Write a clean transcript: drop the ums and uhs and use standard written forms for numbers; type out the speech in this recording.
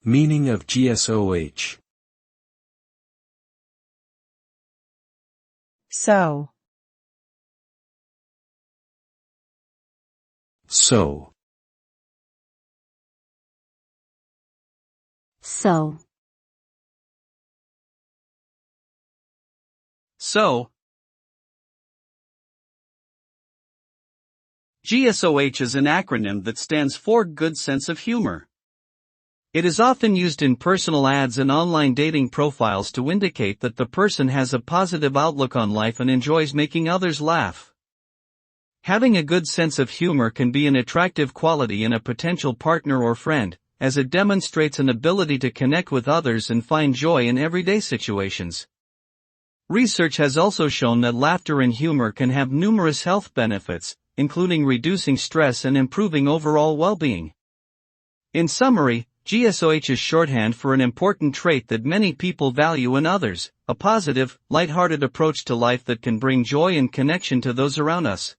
Meaning of GSOH. So. So. So. So. GSOH is an acronym that stands for Good Sense of Humor. It is often used in personal ads and online dating profiles to indicate that the person has a positive outlook on life and enjoys making others laugh. Having a good sense of humor can be an attractive quality in a potential partner or friend, as it demonstrates an ability to connect with others and find joy in everyday situations. Research has also shown that laughter and humor can have numerous health benefits, including reducing stress and improving overall well-being. In summary, GSOH is shorthand for an important trait that many people value in others, a positive, light-hearted approach to life that can bring joy and connection to those around us.